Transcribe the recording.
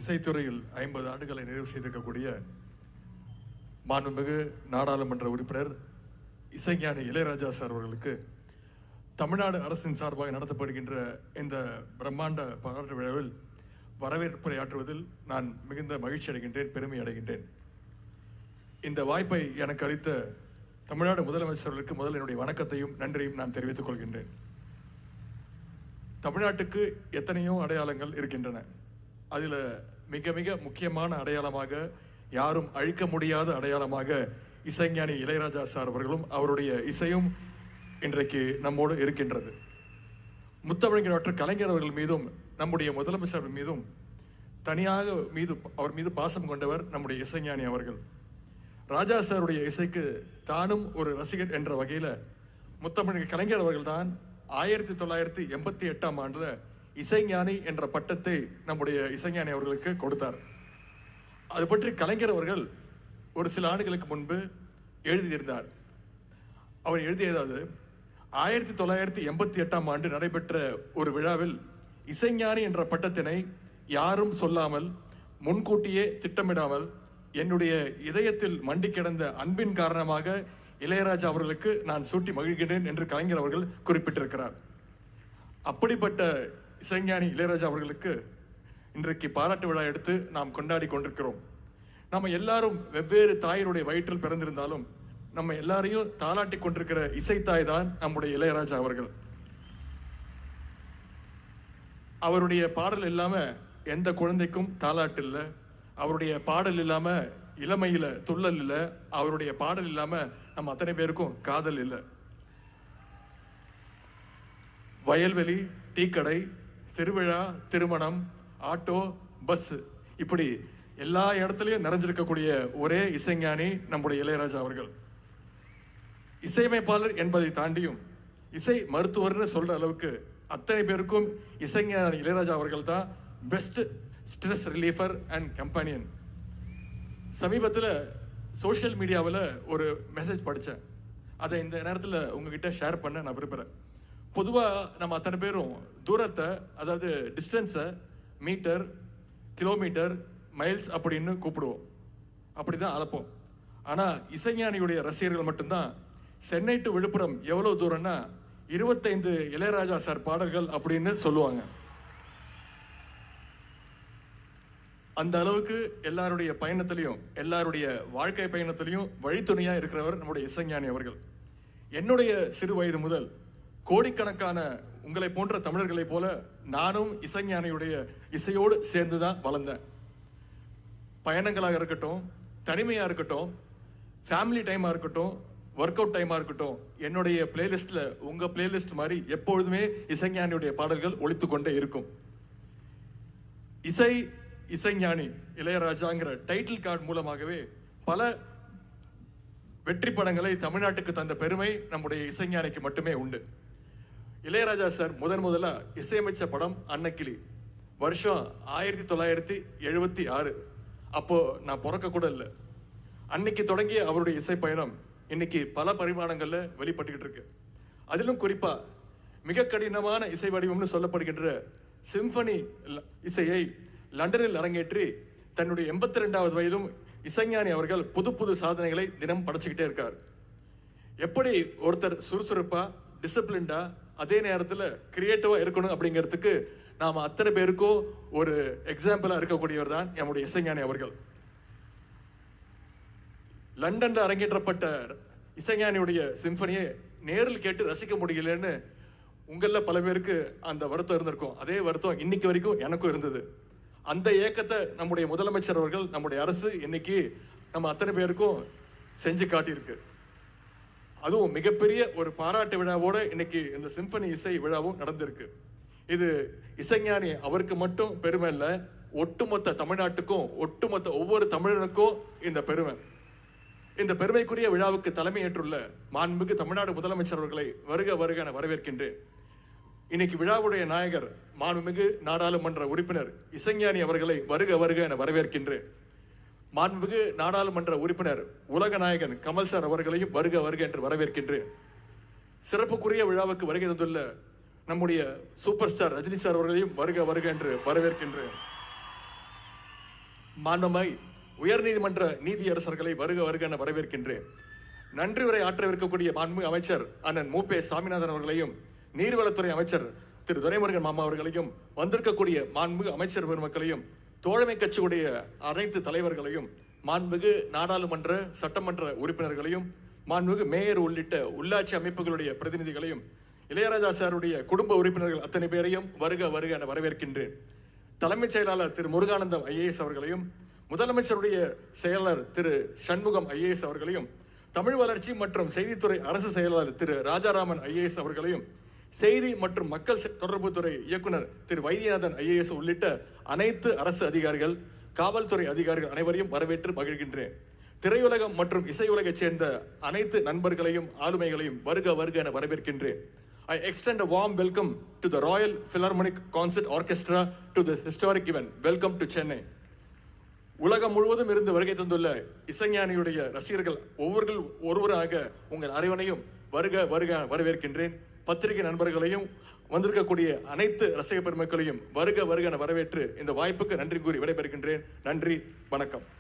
இசைத்துறையில் 50 ஆண்டுகளை நிறைவு செய்திருக்கக்கூடிய மாண்புமிகு நாடாளுமன்ற உறுப்பினர் இசைஞானி இளையராஜா சார் அவர்களுக்கு தமிழ்நாடு அரசின் சார்பாக நடத்தப்படுகின்ற இந்த பிரம்மாண்ட பாராட்டு விழாவில் வரவேற்புரையாற்றுவதில் நான் மிகுந்த மகிழ்ச்சி அடைகின்றேன், பெருமை அடைகின்றேன். இந்த வாய்ப்பை எனக்கு அளித்த தமிழ்நாடு முதலமைச்சர்களுக்கு முதல் என்னுடைய வணக்கத்தையும் நன்றியும் நான் தெரிவித்துக் கொள்கின்றேன். தமிழ்நாட்டுக்கு எத்தனையோ அடையாளங்கள் இருக்கின்றன. அதில் மிக மிக முக்கியமான அடையாளமாக, யாரும் அழிக்க முடியாத அடையாளமாக இசைஞானி இளையராஜா சார் அவர்களும் அவருடைய இசையும் இன்றைக்கு நம்மோடு இருக்கின்றது. முத்தமிழர் டாக்டர் கலைஞர் அவர்கள் மீதும் நம்முடைய முதலமைச்சர் மீதும் தனியாக அவர் மீது பாசம் கொண்டவர் நம்முடைய இசைஞானி அவர்கள். ராஜா சாருடைய இசைக்கு தானும் ஒரு ரசிகர் என்ற வகையில் முத்தமிழர் கலைஞர் அவர்கள் தான் 1988ஆம் ஆண்டுல இசைஞானி என்ற பட்டத்தை நம்முடைய இசைஞானி அவர்களுக்கு கொடுத்தார். அது பற்றி கலைஞர் அவர்கள் ஒரு சில ஆண்டுகளுக்கு முன்பு எழுதியிருந்தார். அவர் எழுதியதாவது, 1988ஆம் ஆண்டு நடைபெற்ற ஒரு விழாவில் இசைஞானி என்ற பட்டத்தினை யாரும் சொல்லாமல், முன்கூட்டியே திட்டமிடாமல், என்னுடைய இதயத்தில் மண்டி கிடந்த அன்பின் காரணமாக இளையராஜா அவர்களுக்கு நான் சூட்டி மகிழ்கிறேன் என்று கலைஞர் அவர்கள் குறிப்பிட்டிருக்கிறார். அப்படிப்பட்ட இசைஞானி இளையராஜா அவர்களுக்கு இன்றைக்கு பாராட்டு விழா எடுத்து நாம் கொண்டாடி கொண்டிருக்கிறோம். நம்ம எல்லாரும் வெவ்வேறு தாயினுடைய வயிற்றில் பிறந்திருந்தாலும் நம்ம எல்லாரையும் தாளாட்டி கொண்டிருக்கிற இசைத்தாய் தான் நம்முடைய இளையராஜா அவர்கள். அவருடைய பாடல் இல்லாம எந்த குழந்தைக்கும் தாளாட்டு இல்லை. அவருடைய பாடல் இல்லாம இளமையில துள்ளல் இல்லை. அவருடைய பாடல் இல்லாம நம்ம அத்தனை பேருக்கும் காதல் இல்லை. வயல்வெளி, டீக்கடை, திருவிழா, திருமணம், ஆட்டோ, பஸ், இப்படி எல்லா இடத்துலையும் நிறைஞ்சிருக்கக்கூடிய ஒரே இசைஞானி நம்முடைய இளையராஜா அவர்கள். இசையமைப்பாளர் என்பதை தாண்டியும் இசை மருத்துவர்னு சொல்ற அளவுக்கு அத்தனை பேருக்கும் இசைஞானி இளையராஜா அவர்கள் தான் பெஸ்ட் ஸ்ட்ரெஸ் ரிலீஃபர் அண்ட் கம்பெனியன். சமீபத்தில் சோஷியல் மீடியாவில் ஒரு மெசேஜ் படித்தேன். அதை இந்த நேரத்தில் உங்ககிட்ட ஷேர் பண்ண நான் விரும்புகிறேன். பொதுவாக நம்ம அத்தனை பேரும் தூரத்தை, அதாவது டிஸ்டன்ஸை மீட்டர், கிலோமீட்டர், மைல்ஸ் அப்படின்னு கூப்பிடுவோம், அப்படி தான் அழைப்போம். ஆனால் இசைஞானியுடைய ரசிகர்கள் மட்டும்தான் சென்னை டு விழுப்புரம் எவ்வளோ தூரம்னா 25 இளையராஜா சார் பாடல்கள் அப்படின்னு சொல்லுவாங்க. அந்த அளவுக்கு எல்லாருடைய பயணத்திலையும், எல்லாருடைய வாழ்க்கை பயணத்திலையும் வழித்துணையா இருக்கிறவர் நம்முடைய இசைஞானி அவர்கள். என்னுடைய சிறு வயது முதல் கோடிக்கணக்கான உங்களை போன்ற தமிழர்களை போல நானும் இசைஞானியுடைய இசையோடு சேர்ந்துதான் வளர்ந்தேன். பயணங்களாக இருக்கட்டும், தனிமையா இருக்கட்டும், ஃபேமிலி டைமா இருக்கட்டும், ஒர்க் அவுட் டைமா இருக்கட்டும், என்னுடைய பிளேலிஸ்ட்ல உங்க பிளேலிஸ்ட் மாதிரி எப்பொழுதுமே இசைஞானியுடைய பாடல்கள் ஒலித்து கொண்டே இருக்கும். இசைஞானி இளையராஜாங்கிற டைட்டில் கார்டு மூலமாகவே பல வெற்றி படங்களை தமிழ்நாட்டுக்கு தந்த பெருமை நம்முடைய இசைஞானிக்கு மட்டுமே உண்டு. இளையராஜா சார் முதலா இசையமைச்ச படம் அன்னக்கிளி, வருஷம் 1976. அப்போ நான் பிறக்க கூட இல்லை. அன்னைக்கு தொடங்கிய அவருடைய இசை பயணம் இன்னைக்கு பல பரிமாணங்கள்ல வெளிப்பட்டுக்கிட்டு இருக்கு. அதிலும் குறிப்பா மிக கடினமான இசை வடிவம்னு சொல்லப்படுகின்ற சிம்பனி இசையை லண்டனில் அரங்கேற்றி தன்னுடைய 82வது வயதிலும் இசைஞானி அவர்கள் புது புது சாதனைகளை தினம் படைச்சுக்கிட்டே இருக்கார். எப்படி ஒருத்தர் சுறுசுறுப்பா, டிசிப்ளின்டா, அதே நேரத்தில் கிரியேட்டிவா இருக்கணும் அப்படிங்கிறதுக்கு நாம அத்தனை பேருக்கும் ஒரு எக்ஸாம்பிளா இருக்கக்கூடியவர் தான் நம்முடைய இசைஞானி அவர்கள். லண்டன்ல அரங்கேற்றப்பட்ட இசைஞானியுடைய சிம்பனியை நேரில் கேட்டு ரசிக்க முடியலன்னு உங்கள பல பேருக்கு அந்த வருத்தம் இருந்திருக்கும். அதே வருத்தம் இன்னைக்கு வரைக்கும் எனக்கும் இருந்தது. அந்த ஏக்கத்தை நம்முடைய முதலமைச்சர் அவர்கள், நம்முடைய அரசு இன்னைக்கு நம்ம அத்தனை பேருக்கும் செஞ்சு காட்டியிருக்கு. அதுவும் மிகப்பெரிய ஒரு பாராட்டு விழாவோட இன்னைக்கு இந்த சிம்பனி இசை விழாவும் நடந்திருக்கு. இது இசைஞானி அவருக்கு மட்டும் பெருமை இல்லை, ஒட்டுமொத்த தமிழ்நாட்டுக்கும், ஒட்டுமொத்த ஒவ்வொரு தமிழனுக்கும் இந்த பெருமை. இந்த பெருமைக்குரிய விழாவுக்கு தலைமையேற்றுள்ள மாண்புமிகு தமிழ்நாடு முதலமைச்சர் அவர்களை வருக வருக என வரவேற்கின்றேன். இன்னைக்கு விழாவுடைய நாயகர் மாண்புமிகு நாடாளுமன்ற உறுப்பினர் இசைஞானி அவர்களை வருக வருக என வரவேற்கின்றேன். மாண்புமிகு நாடாளுமன்ற உறுப்பினர் உலக நாயகன் கமல் சார் அவர்களையும் வருக வருக என்று வரவேற்கின்றேன். சிறப்புக்குரிய விழாவுக்கு வருகை தந்துள்ள நம்முடைய சூப்பர் ஸ்டார் ரஜினி சார் அவர்களையும் வருக வருக என்று வரவேற்கின்றேன். மாண்புமை உயர்நீதிமன்ற நீதியரசர்களை வருக வருக என வரவேற்கின்றேன். நன்றி உரை ஆற்றவிருக்கக்கூடிய மாண்புமிகு அமைச்சர் அண்ணன் மூப்பே சாமிநாதன் அவர்களையும், நீர்வளத்துறை அமைச்சர் திரு துரைமுருகன் மாமா அவர்களையும், வந்திருக்கக்கூடிய மாண்புமிகு அமைச்சர் பெருமக்களையும், தோழமை கட்சியுடைய அனைத்து தலைவர்களையும், மாண்புமிகு நாடாளுமன்ற சட்டமன்ற உறுப்பினர்களையும், மாண்புமிகு மேயர் உள்ளிட்ட உள்ளாட்சி அமைப்புகளுடைய பிரதிநிதிகளையும், இளையராஜா சாருடைய குடும்ப உறுப்பினர்கள் அத்தனை பேரையும் வருக வருக என வரவேற்கின்றேன். தலைமைச் செயலாளர் திரு முருகானந்தம் ஐஏஎஸ் அவர்களையும், முதலமைச்சருடைய செயலர் திரு சண்முகம் ஐஏஎஸ் அவர்களையும், தமிழ் வளர்ச்சி மற்றும் செய்தித்துறை அரசு செயலாளர் திரு ராஜாராமன் ஐஏஎஸ் அவர்களையும், செய்தி மற்றும் மக்கள் தொடர்புத்துறை இயக்குனர் திரு வைத்தியநாதன் ஐஏஎஸ் உள்ளிட்ட அனைத்து அரசு அதிகாரிகள், காவல்துறை அதிகாரிகள் அனைவரையும் வரவேற்று மகிழ்கின்றேன். திரையுலகம் மற்றும் இசையுலகைச் சேர்ந்த அனைத்து நண்பர்களையும் ஆளுமைகளையும் வருக வருக என வரவேற்கின்றேன். I extend a warm welcome to the Royal Philharmonic Concert Orchestra to this historic event. Welcome to Chennai. உலகம் முழுவதும் இருந்து வருகை தந்துள்ள இசைஞானியுடைய ரசிகர்கள் ஒருவராக உங்கள் அனைவரையும் வருக வருக வரவேற்கின்றேன். பத்திரிகை நண்பர்களையும் வந்திருக்கக்கூடிய அனைத்து ரசிக பெருமக்களையும் வருக வருக என வரவேற்று இந்த வாய்ப்புக்கு நன்றி கூறி விடைபெறுகின்றேன். நன்றி, வணக்கம்.